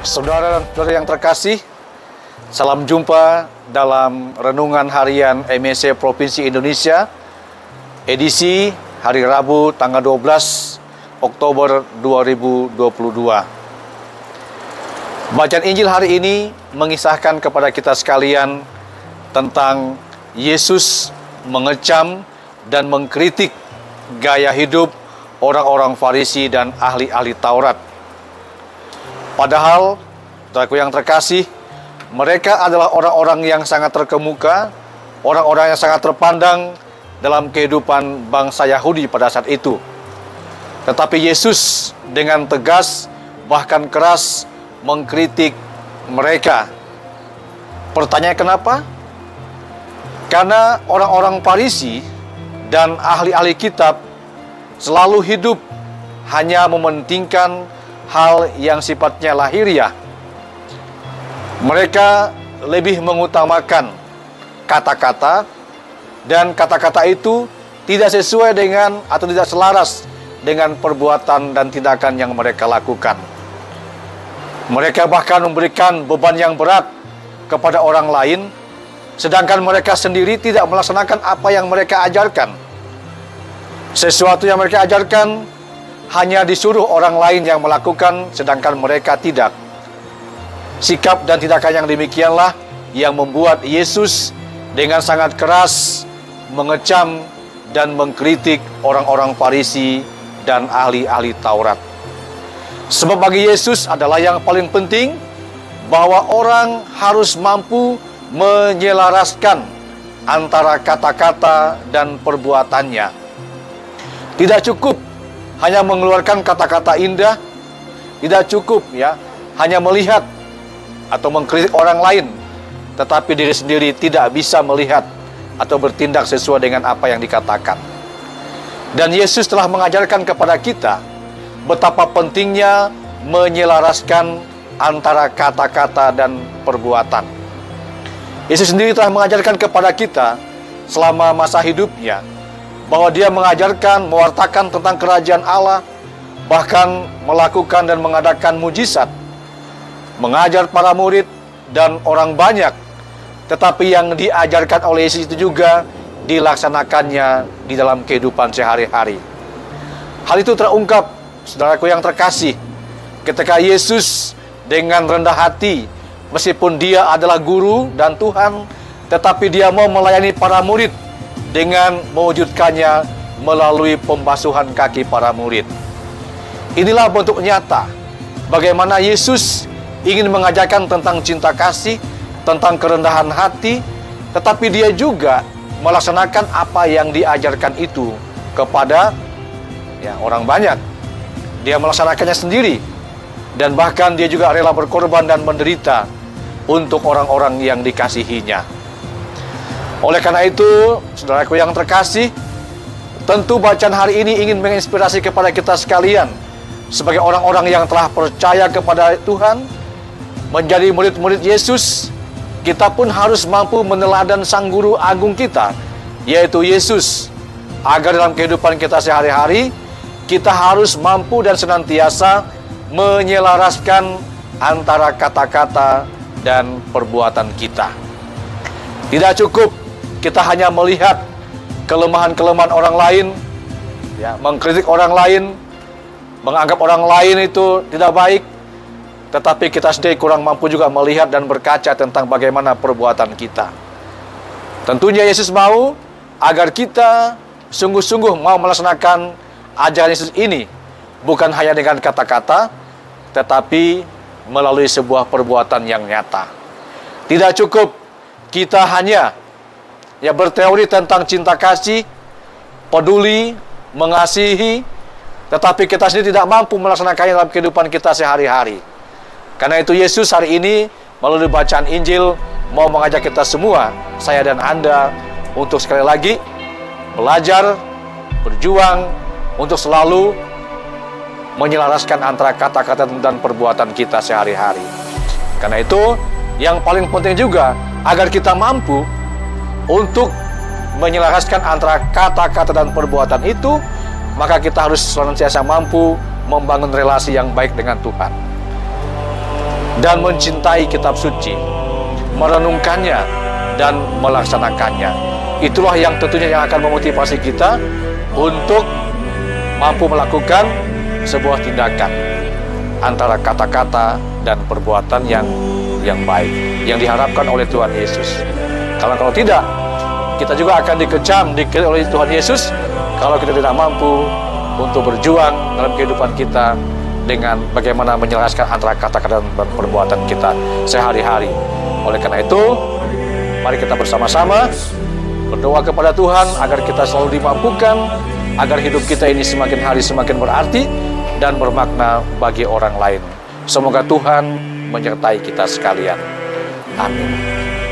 Saudara-saudara yang terkasih, salam jumpa dalam Renungan Harian MSC Provinsi Indonesia, edisi hari Rabu tanggal 12 Oktober 2022. Bacaan Injil hari ini mengisahkan kepada kita sekalian tentang Yesus mengecam dan mengkritik gaya hidup orang-orang Farisi dan ahli-ahli Taurat. Padahal, saudaraku yang terkasih, mereka adalah orang-orang yang sangat terkemuka, orang-orang yang sangat terpandang dalam kehidupan bangsa Yahudi pada saat itu. Tetapi Yesus dengan tegas, bahkan keras, mengkritik mereka. Pertanyaan kenapa? Karena orang-orang Farisi dan ahli-ahli kitab selalu hidup hanya mementingkan hal yang sifatnya lahiriah. Mereka lebih mengutamakan kata-kata, dan kata-kata itu tidak sesuai dengan atau tidak selaras dengan perbuatan dan tindakan yang mereka lakukan. Mereka bahkan memberikan beban yang berat kepada orang lain, sedangkan mereka sendiri tidak melaksanakan apa yang mereka ajarkan. Sesuatu yang mereka ajarkan hanya disuruh orang lain yang melakukan, sedangkan mereka tidak. Sikap dan tindakan yang demikianlah yang membuat Yesus dengan sangat keras mengecam dan mengkritik orang-orang Farisi dan ahli-ahli Taurat. Sebab bagi Yesus adalah yang paling penting bahwa orang harus mampu menyelaraskan antara kata-kata dan perbuatannya. Tidak cukup hanya mengeluarkan kata-kata indah, tidak cukup hanya melihat atau mengkritik orang lain, tetapi diri sendiri tidak bisa melihat atau bertindak sesuai dengan apa yang dikatakan. Dan Yesus telah mengajarkan kepada kita betapa pentingnya menyelaraskan antara kata-kata dan perbuatan. Yesus sendiri telah mengajarkan kepada kita selama masa hidupnya bahwa dia mengajarkan, mewartakan tentang kerajaan Allah, bahkan melakukan dan mengadakan mujizat, mengajar para murid dan orang banyak. Tetapi yang diajarkan oleh Yesus itu juga dilaksanakannya di dalam kehidupan sehari-hari. Hal itu terungkap, saudaraku yang terkasih, ketika Yesus dengan rendah hati, meskipun dia adalah guru dan Tuhan, tetapi dia mau melayani para murid dengan mewujudkannya melalui pembasuhan kaki para murid. Inilah bentuk nyata bagaimana Yesus ingin mengajarkan tentang cinta kasih, tentang kerendahan hati, tetapi dia juga melaksanakan apa yang diajarkan itu kepada orang banyak. Dia melaksanakannya sendiri, dan bahkan dia juga rela berkorban dan menderita untuk orang-orang yang dikasihinya. Oleh karena itu, saudaraku yang terkasih, tentu bacaan hari ini ingin menginspirasi kepada kita sekalian sebagai orang-orang yang telah percaya kepada Tuhan, menjadi murid-murid Yesus. Kita pun harus mampu meneladan Sang Guru Agung kita, yaitu Yesus, agar dalam kehidupan kita sehari-hari kita harus mampu dan senantiasa menyelaraskan antara kata-kata dan perbuatan kita. Tidak cukup kita hanya melihat kelemahan-kelemahan orang lain, mengkritik orang lain, menganggap orang lain itu tidak baik, tetapi kita sendiri kurang mampu juga melihat dan berkaca tentang bagaimana perbuatan kita. Tentunya Yesus mau agar kita sungguh-sungguh mau melaksanakan ajaran Yesus ini, bukan hanya dengan kata-kata, tetapi melalui sebuah perbuatan yang nyata. Tidak cukup kita hanya berteori tentang cinta kasih, peduli, mengasihi, tetapi kita sendiri tidak mampu melaksanakannya dalam kehidupan kita sehari-hari. Karena itu Yesus hari ini melalui bacaan Injil mau mengajak kita semua, saya dan Anda, untuk sekali lagi belajar, berjuang untuk selalu menyelaraskan antara kata-kata dan perbuatan kita sehari-hari. Karena itu yang paling penting juga agar kita mampu untuk menyelaraskan antara kata-kata dan perbuatan itu, maka kita harus senantiasa mampu membangun relasi yang baik dengan Tuhan. dan mencintai kitab suci, merenungkannya dan melaksanakannya. Itulah yang tentunya yang akan memotivasi kita untuk mampu melakukan sebuah tindakan antara kata-kata dan perbuatan yang baik yang diharapkan oleh Tuhan Yesus. Kalau tidak, kita juga akan dikecam oleh Tuhan Yesus kalau kita tidak mampu untuk berjuang dalam kehidupan kita dengan bagaimana menyelaraskan antara kata-kata dan perbuatan kita sehari-hari. Oleh karena itu, mari kita bersama-sama berdoa kepada Tuhan agar kita selalu dimampukan, agar hidup kita ini semakin hari semakin berarti dan bermakna bagi orang lain. Semoga Tuhan menyertai kita sekalian. Amin.